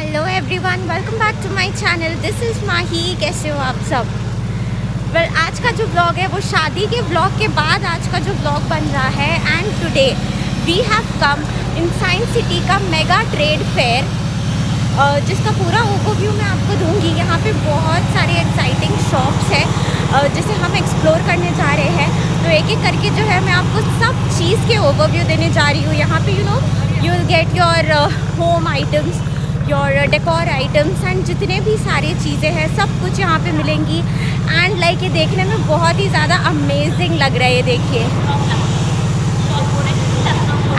Hello everyone, welcome back to my channel. This is Mahi. कैसे हो आप सब? वेल, आज का जो ब्लॉग है वो शादी के ब्लॉग के बाद आज का जो ब्लॉग बन रहा है। And today we have come in Science City का मेगा ट्रेड फेयर, जिसका पूरा ओवरव्यू मैं आपको दूंगी। यहाँ पे बहुत सारे एक्साइटिंग शॉप्स हैं जिसे हम एक्सप्लोर करने जा रहे हैं। तो एक एक करके जो है मैं आपको सब चीज़ के ओवरव्यू देने जा रही हूँ। यहाँ पे you will get your home items, your decor items and जितने भी सारी चीज़ें हैं सब कुछ यहाँ पे मिलेंगी। एंड लाइक ये देखने में बहुत ही ज़्यादा अमेजिंग लग रहा है, ये देखिए।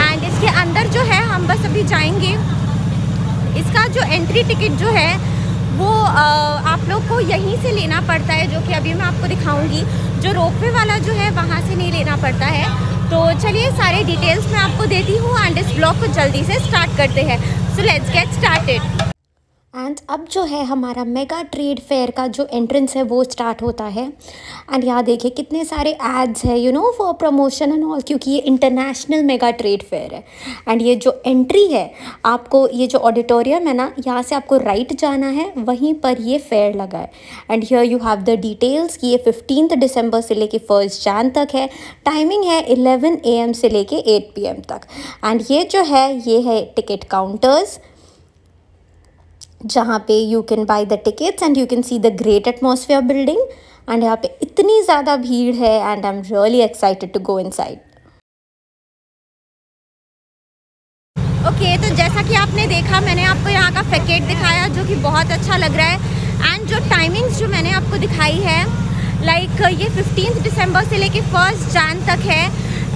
एंड इसके अंदर जो है हम बस अभी जाएंगे। इसका जो एंट्री टिकट जो है वो आप लोग को यहीं से लेना पड़ता है, जो कि अभी मैं आपको दिखाऊंगी। जो रोपवे वाला जो है वहाँ से नहीं लेना पड़ता है। तो चलिए सारे डिटेल्स मैं आपको देती हूँ एंड इस ब्लॉग को जल्दी से स्टार्ट करते हैं। So let's get started. And अब जो है हमारा मेगा ट्रेड फेयर का जो एंट्रेंस है वो स्टार्ट होता है। एंड यहाँ देखिए कितने सारे एड्स है फॉर प्रमोशन एंड ऑल, क्योंकि ये इंटरनेशनल मेगा ट्रेड फेयर है। एंड ये जो एंट्री है, आपको ये जो ऑडिटोरियम है ना, यहाँ से आपको राइट जाना है, वहीं पर ये फेयर लगा है। And here you have the details कि ये 15 दिसंबर से लेके 1 जन तक है। टाइमिंग है 11 AM से लेके 8 PM तक। एंड ये जो है ये है टिकट काउंटर्स, जहाँ पे you can buy the tickets and you can see the great atmosphere building. And यहाँ पे इतनी ज़्यादा भीड़ है and I am really excited to go inside. Okay, तो जैसा कि आपने देखा, मैंने आपको यहाँ का पैकेट दिखाया जो कि बहुत अच्छा लग रहा है। एंड जो टाइमिंग्स जो मैंने आपको दिखाई है, लाइक ये 15 दिसंबर से लेके 1 जन तक है।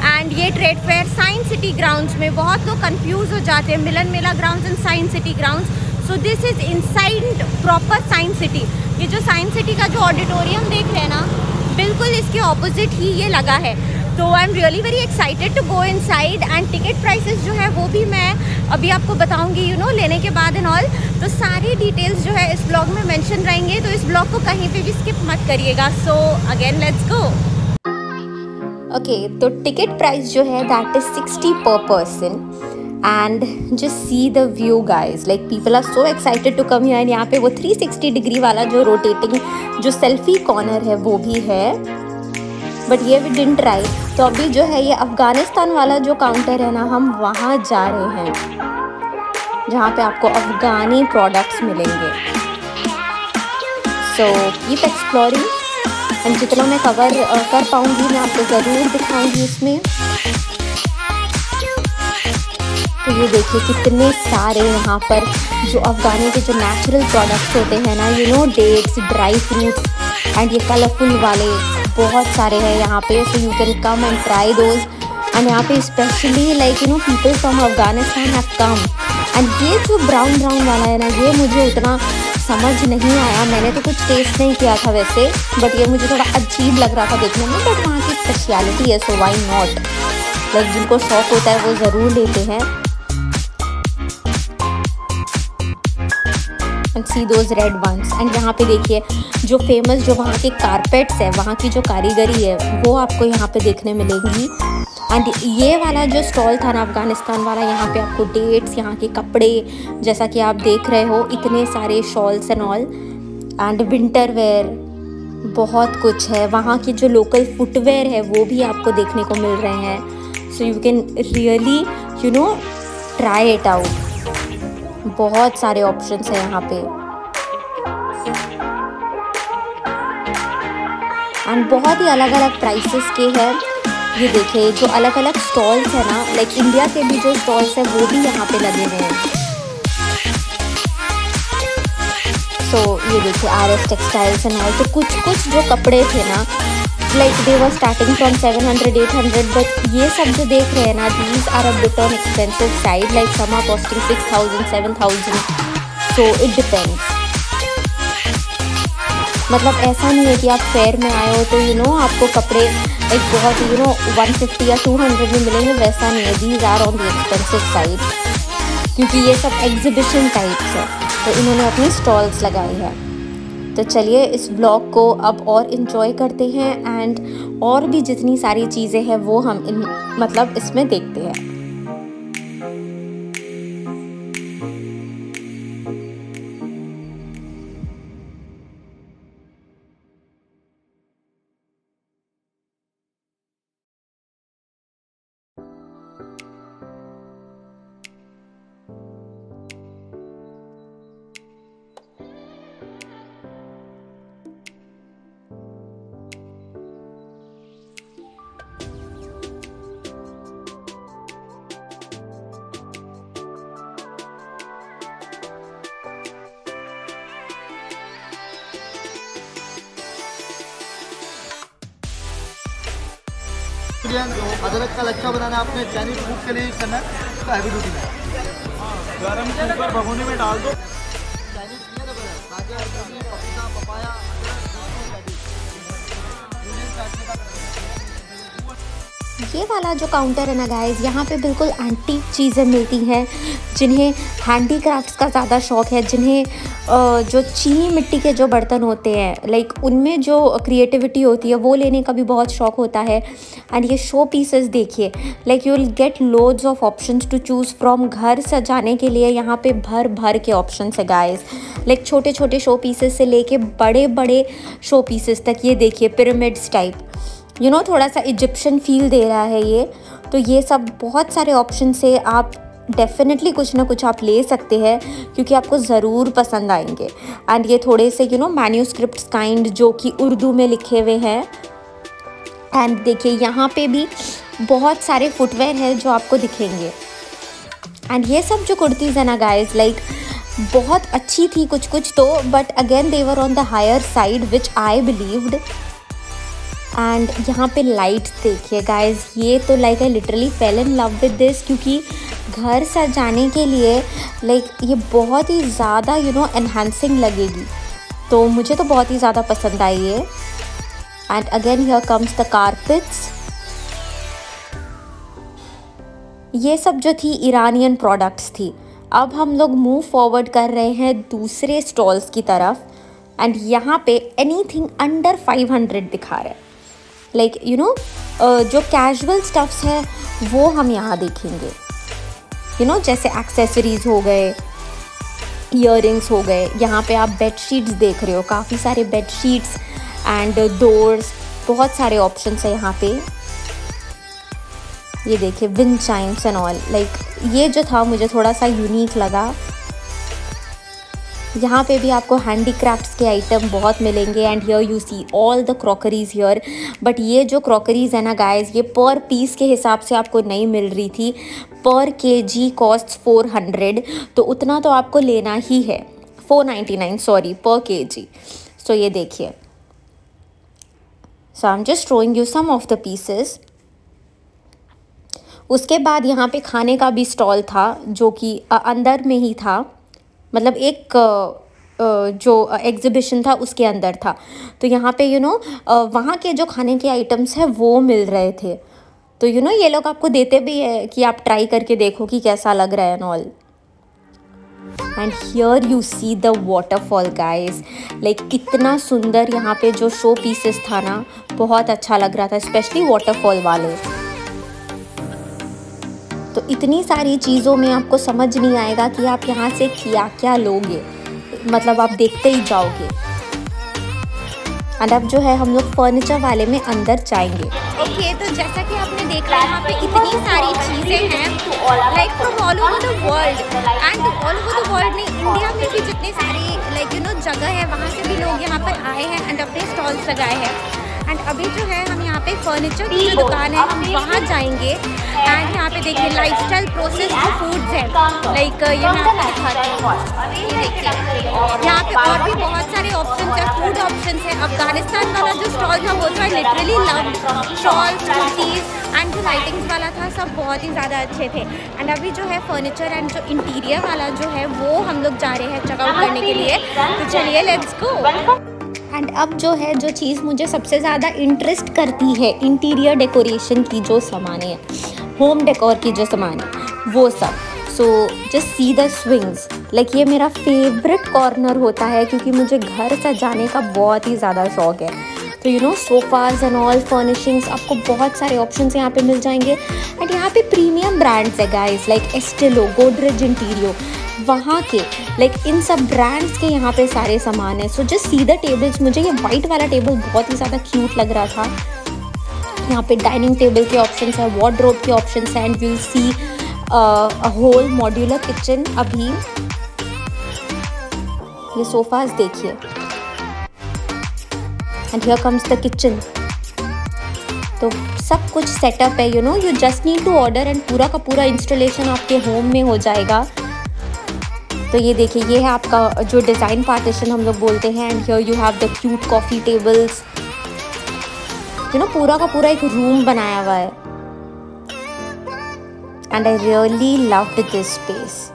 एंड ये trade fair science city grounds में, बहुत लोग कंफ्यूज हो जाते हैं Milan Mela grounds and science city grounds. So this is inside proper science city. ये जो साइंस सिटी का जो ऑडिटोरियम देख रहे हैं ना, बिल्कुल इसके ऑपोजिट ही ये लगा है। तो I am really very excited to go inside. And ticket prices जो है वो भी मैं अभी आपको बताऊंगी लेने के बाद एंड ऑल। तो सारी डिटेल्स जो है इस ब्लॉग में मेंशन रहेंगे, तो इस ब्लॉग को कहीं पे भी स्किप मत करिएगा। So again let's go. Okay, तो टिकट प्राइस जो है that is 60 per person. And just see the view guys, like people are so excited to come here. And यहाँ पे वो 360 डिग्री वाला जो रोटेटिंग जो सेल्फी कॉर्नर है वो भी है, बट ये वी डिडंट ट्राई। तो अभी जो है ये अफ़गानिस्तान वाला जो काउंटर है ना, हम वहाँ जा रहे हैं, जहाँ पे आपको अफ़गानी प्रोडक्ट्स मिलेंगे। सो कीप एक्सप्लोरिंग एंड जितना मैं कवर कर पाऊँगी मैं आपको ज़रूर दिखाऊँगी इसमें। तो ये देखिए कितने सारे यहाँ पर जो अफ़गानी के जो नेचुरल प्रोडक्ट्स होते हैं ना, डेट्स, ड्राई फ्रूट्स एंड ये कलरफुल वाले बहुत सारे हैं यहाँ पे। So you can come and try those. And यहाँ पे specially like people from Afghanistan have come. And ये जो ब्राउन वाला है ना, ये मुझे उतना समझ नहीं आया। मैंने तो कुछ टेस्ट नहीं किया था वैसे, बट ये मुझे थोड़ा अजीब लग रहा था देखने में। बट वहाँ की स्पेशलिटी है, सो व्हाई नॉट। लाइक जिनको शौक होता है वो ज़रूर लेते हैं। And see those red ones. And यहाँ पे देखिए जो फेमस जो वहाँ के कारपेट्स है, वहाँ की जो कारीगरी है वो आपको यहाँ पे देखने मिलेंगी। एंड ये वाला जो स्टॉल था ना अफ़गानिस्तान वाला, यहाँ पे आपको डेट्स, यहाँ के कपड़े, जैसा कि आप देख रहे हो, इतने सारे shawls and all and winter wear, बहुत कुछ है। वहाँ के जो लोकल फुटवेयर है वो भी आपको देखने को मिल रहे हैं। So you can really try it out. बहुत सारे ऑप्शंस हैं यहाँ पे एंड बहुत ही अलग अलग प्राइसेस के हैं। ये देखिए जो अलग अलग स्टॉल्स है ना, लाइक इंडिया के भी जो स्टॉल्स हैं वो भी यहाँ पे लगे हुए हैं। सो ये देखिए RS टेक्सटाइल्स एंड ऑल। तो कुछ जो कपड़े थे ना, like they were starting from 700, 800, but ये सब जो देख रहे हैं ना, these are a bit on expensive side. Like some are costing 6000, 7000। So it depends. मतलब ऐसा नहीं है कि आप फेयर में आए हो तो आपको कपड़े एक बहुत 150 या 200 में मिलेंगे, वैसा नहीं है। These are on the expensive side, क्योंकि ये सब एग्जीबिशन टाइप्स है, तो इन्होंने अपनी स्टॉल्स लगाई है। तो चलिए इस ब्लॉग को अब और इन्जॉय करते हैं एंड और भी जितनी सारी चीज़ें हैं वो हम इसमें देखते हैं। अदरक का लच्छा बनाना है, आपने चाइनीज फूड के लिए यूज करना है, उसका हैवी ड्यूटी है। गरम कुकर भगोने में डाल दो। चाइनीज गाजर, पपीता, पपाया, ये वाला जो काउंटर है ना गाइस, यहाँ पे बिल्कुल एंटीक चीज़ें मिलती हैं। जिन्हें हैंडीक्राफ्ट्स का ज़्यादा शौक़ है, जिन्हें जो चीनी मिट्टी के जो बर्तन होते हैं लाइक उनमें जो क्रिएटिविटी होती है वो लेने का भी बहुत शौक़ होता है। एंड ये शो पीसेस देखिए, like you will get loads of options to choose from. घर सजाने के लिए यहाँ पे भर भर के ऑप्शंस है गाइस, लाइक छोटे छोटे शो पीसेस से लेके बड़े बड़े शो पीसेस तक। ये देखिए पिरामिड्स टाइप, यू नो थोड़ा सा इजिप्शियन फील दे रहा है ये। तो ये सब बहुत सारे ऑप्शन से आप डेफिनेटली कुछ ना कुछ आप ले सकते हैं, क्योंकि आपको ज़रूर पसंद आएंगे। एंड ये थोड़े से यू नो मैन्यूस्क्रिप्ट्स काइंड जो कि उर्दू में लिखे हुए हैं। एंड देखिए यहाँ पे भी बहुत सारे फुटवेयर है जो आपको दिखेंगे। एंड ये सब जो कुर्तीज़ है ना गाइज, लाइक बहुत अच्छी थी कुछ कुछ तो, but again they were on the higher side which I believed. And यहाँ पे लाइट्स देखिए गाइज, ये तो like I literally fell in love with this, क्योंकि घर सजाने के लिए लाइक ये बहुत ही ज़्यादा यू नो एनहांसिंग लगेगी। तो मुझे तो बहुत ही ज़्यादा पसंद आई है। And again here comes the carpets. ये सब जो थी ईरानियन प्रोडक्ट्स थी। अब हम लोग मूव फॉरवर्ड कर रहे हैं दूसरे स्टॉल्स की तरफ। एंड यहाँ पे एनीथिंग अंडर 500 दिखा रहा है। लाइक यू नो जो कैजुअल स्टफ्स है वो हम यहाँ देखेंगे। यू नो जैसे एक्सेसरीज़ हो गए, ईयररिंग्स हो गए। यहाँ पे आप बेड शीट्स देख रहे हो, काफ़ी सारे बेड शीट्स एंड डोर्स, बहुत सारे ऑप्शंस है यहाँ पे। ये देखिए wind Chimes and all, like ये जो था मुझे थोड़ा सा यूनिक लगा। यहाँ पे भी आपको हैंडीक्राफ्ट्स के आइटम बहुत मिलेंगे। And here you see all the crockeries here. But ये जो क्रॉकरीज है ना गाइज, ये पर पीस के हिसाब से आपको नहीं मिल रही थी। पर केजी कॉस्ट 400, तो उतना तो आपको लेना ही है। 499 सॉरी पर केजी। सो ये देखिए, so I am just showing you some of the pieces. उसके बाद यहाँ पे खाने का भी स्टॉल था जो कि अंदर में ही था, मतलब एक जो एग्ज़िबिशन था उसके अंदर था। तो यहाँ पे यू नो वहाँ के जो खाने के आइटम्स हैं वो मिल रहे थे। तो यू नो ये लोग आपको देते भी है कि आप ट्राई करके देखो कि कैसा लग रहा है and all. And here you see the waterfall guys, like इतना सुंदर यहाँ पे जो शो पीसेस था ना, बहुत अच्छा लग रहा था, स्पेशली वाटरफॉल वाले। तो इतनी सारी चीज़ों में आपको समझ नहीं आएगा कि आप यहाँ से क्या क्या लोगे, मतलब आप देखते ही जाओगे। एंड अब जो है हम लोग फर्नीचर वाले में अंदर जाएंगे। ओके, तो जैसा कि आपने देखा यहाँ पे इतनी सारी चीज़ें हैं like from all over the world. And all over the world नहीं, इंडिया में भी जितनी सारी लाइक यू नो जगह है वहाँ से भी लोग यहाँ पर आए हैं एंड अपने स्टॉल्स लगाए हैं। एंड अभी जो है हम यहाँ पे फर्नीचर की जो दुकान है हम वहाँ जाएंगे। एंड यहाँ पे देखिए लाइफस्टाइल प्रोसेस जो फूड्स है, लाइक ये मैं आपको दिखाती हूँ। ये देखिए यहाँ पे और भी बहुत सारे ऑप्शंस है, फूड ऑप्शंस है। अफगानिस्तान वाला जो स्टॉल था वो तो I literally love, shawls, kurtis and जो लाइटिंग्स वाला था सब बहुत ही ज़्यादा अच्छे थे। एंड अभी जो है फर्नीचर एंड जो इंटीरियर वाला जो है वो हम लोग जा रहे हैं चेकआउट करने के लिए। तो चलिए लेट्स गो। एंड अब जो है जो चीज़ मुझे सबसे ज़्यादा इंटरेस्ट करती है इंटीरियर डेकोरेशन की जो सामान है, होम डेकोर की जो सामान है वो सब। So just see the swings, like ये मेरा फेवरेट कॉर्नर होता है क्योंकि मुझे घर सजाने का बहुत ही ज़्यादा शौक़ है। तो you know sofas and all furnishings आपको बहुत सारे ऑप्शंस यहाँ पे मिल जाएंगे। एंड यहाँ पे प्रीमियम ब्रांड्स है गाइस, लाइक एस्टेलो, गोदरेज इंटीरियो, वहाँ के लाइक इन सब ब्रांड्स के यहाँ पे सारे सामान है। So just see the tables. मुझे ये वाइट वाला टेबल बहुत ही ज़्यादा क्यूट लग रहा था। यहाँ पे डाइनिंग टेबल के ऑप्शंस है, वार्डरोब के ऑप्शंस हैं। And you will see a whole modular kitchen. अभी ये सोफाज देखिए। And here comes the kitchen. तो सब कुछ सेटअप है, you know you just need to order and पूरा का पूरा इंस्टॉलेशन आपके होम में हो जाएगा। तो ये देखिए ये है आपका जो डिज़ाइन पार्टीशन हम लोग बोलते हैं। And here you have the cute coffee tables. पूरा का पूरा एक रूम बनाया हुआ है। And I really loved this space.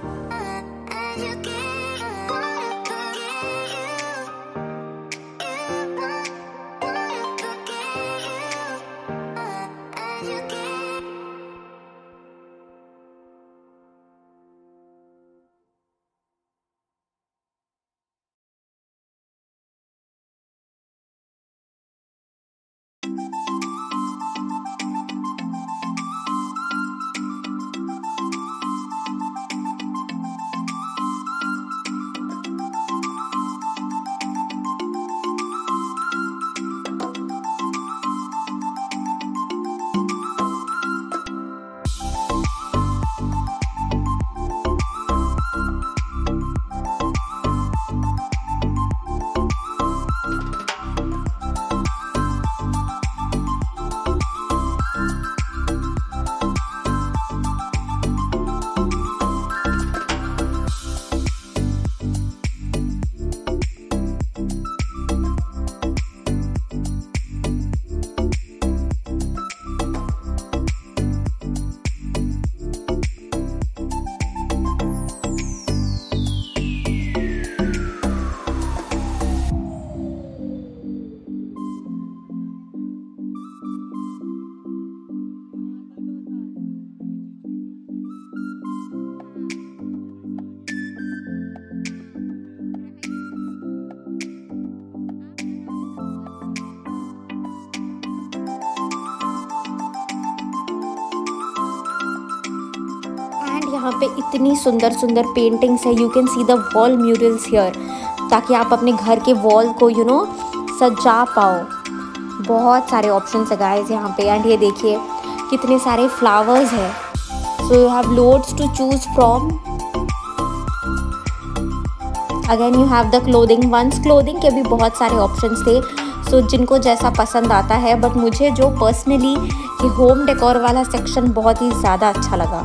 यहाँ पे इतनी सुंदर सुंदर पेंटिंग्स है। You can see the wall murals here, ताकि आप अपने घर के वॉल को सजा पाओ। बहुत सारे ऑप्शंस है गाइस यहाँ पे। एंड ये देखिए कितने सारे फ्लावर्स है। So you have loads to choose from. Again you have the clothing ones. Clothing के भी बहुत सारे ऑप्शंस थे, सो जिनको जैसा पसंद आता है। बट मुझे जो पर्सनली ये होम डेकोर वाला सेक्शन बहुत ही ज़्यादा अच्छा लगा।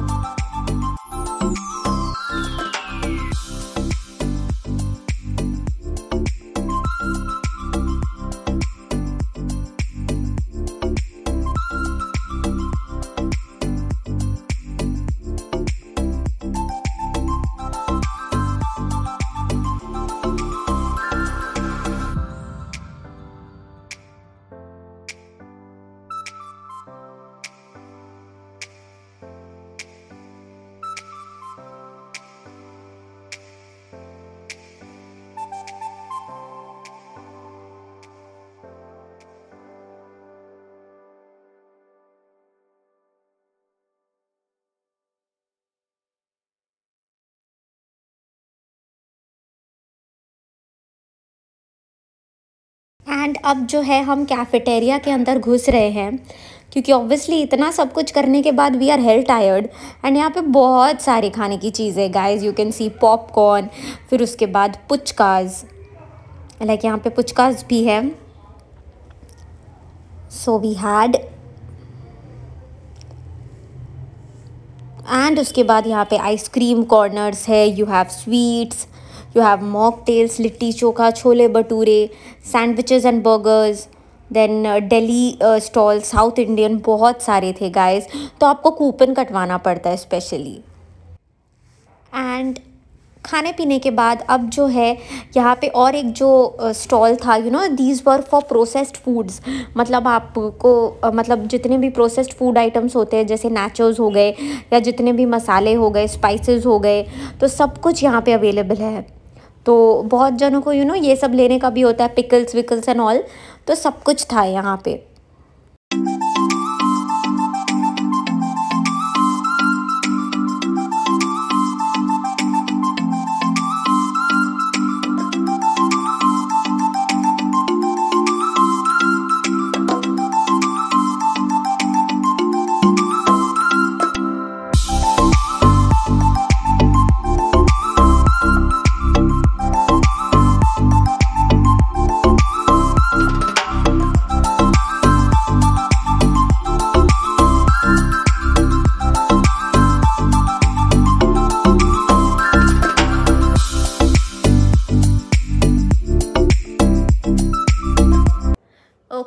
एंड अब जो है हम कैफेटेरिया के अंदर घुस रहे हैं, क्योंकि ऑब्वियसली इतना सब कुछ करने के बाद we are hell tired. And यहाँ पे बहुत सारे खाने की चीज़ें guys. You can see popcorn, फिर उसके बाद पुचकाज, लाइक यहाँ पे पुचकाज भी है। सो वी हैड, एंड उसके बाद यहाँ पे आइसक्रीम कॉर्नर्स है। You have sweets, you have mocktails, litti chokha, chole bhature, sandwiches and burgers, then Delhi stall, South Indian, बहुत सारे थे गाइस। तो आपको कूपन कटवाना पड़ता है स्पेशली। एंड खाने पीने के बाद अब जो है यहाँ पे और एक जो स्टॉल था, these were for processed foods. मतलब आपको मतलब जितने भी प्रोसेस्ड फूड आइटम्स होते हैं, जैसे नाचोस हो गए या जितने भी मसाले हो गए, स्पाइसेस हो गए, तो सब कुछ यहाँ पे अवेलेबल है। तो बहुत जनों को ये सब लेने का भी होता है, पिकल्स विकल्स एंड ऑल, तो सब कुछ था यहाँ पे।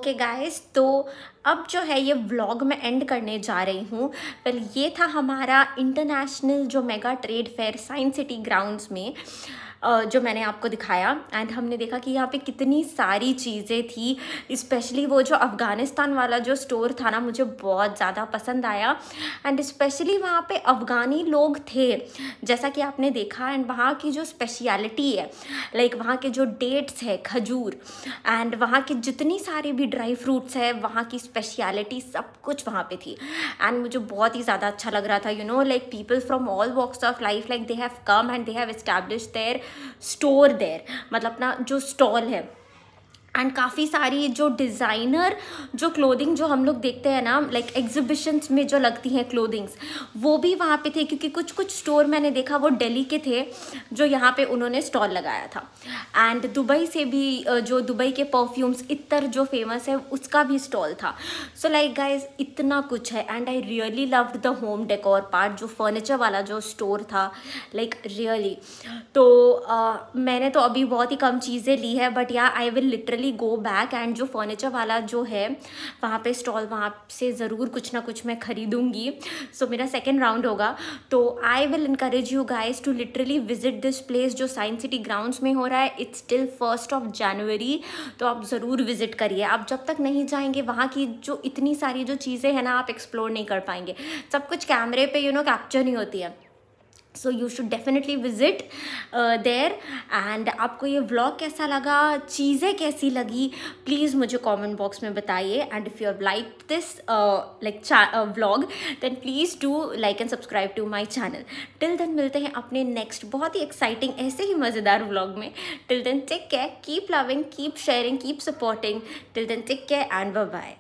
ओके गाइस, तो अब जो है ये व्लॉग मैं एंड करने जा रही हूँ। वेल ये था हमारा इंटरनेशनल जो mega trade fair science city grounds में जो मैंने आपको दिखाया। एंड हमने देखा कि यहाँ पे कितनी सारी चीज़ें थी, स्पेशली वो जो अफ़गानिस्तान वाला जो स्टोर था ना, मुझे बहुत ज़्यादा पसंद आया। एंड स्पेशली वहाँ पे अफ़गानी लोग थे जैसा कि आपने देखा। एंड वहाँ की जो स्पेशलिटी है, लाइक वहाँ के जो डेट्स है, खजूर, एंड वहाँ के जितनी सारी भी ड्राई फ्रूट्स है, वहाँ की स्पेशलिटी सब कुछ वहाँ पे थी। एंड मुझे बहुत ही ज़्यादा अच्छा लग रहा था। You know, like people from all walks of life, like they have come and they have established their store there, मतलब अपना जो स्टॉल है। एंड काफ़ी सारी जो डिज़ाइनर जो क्लोथिंग जो हम लोग देखते हैं ना, लाइक एग्जिबिशंस में जो लगती हैं क्लोथिंग्स, वो भी वहाँ पे थे। क्योंकि कुछ कुछ स्टोर मैंने देखा वो दिल्ली के थे जो यहाँ पे उन्होंने स्टॉल लगाया था। एंड दुबई से भी जो दुबई के परफ्यूम्स इत्तर जो फेमस है उसका भी स्टॉल था। सो लाइक गाइज इतना कुछ है। And I really loved the home decor part, जो फर्नीचर वाला जो स्टोर था, लाइक रियली। तो मैंने तो अभी बहुत ही कम चीज़ें ली है, बट या I will literally go back. And जो फर्नीचर वाला जो है वहाँ पे स्टॉल, वहाँ से ज़रूर कुछ ना कुछ मैं खरीदूंगी। सो मेरा सेकेंड राउंड होगा। तो I will encourage you guys to literally visit this place जो साइंस सिटी ग्राउंड्स में हो रहा है। इट्स टिल 1 जनवरी, तो आप ज़रूर विजिट करिए। आप जब तक नहीं जाएंगे वहाँ की जो इतनी सारी जो चीज़ें हैं ना, आप एक्सप्लोर नहीं कर पाएंगे। सब कुछ कैमरे पे कैप्चर नहीं होती है। So you should definitely visit there. And आपको ये व्लॉग कैसा लगा, चीज़ें कैसी लगी, प्लीज़ मुझे कमेंट बॉक्स में बताइए। And if you have like this like vlog, then please do like and subscribe to my channel. Till then मिलते हैं अपने नेक्स्ट बहुत ही एक्साइटिंग ऐसे ही मज़ेदार व्लॉग में। Till then take care, keep loving, keep sharing, keep supporting. Till then take care and bye bye.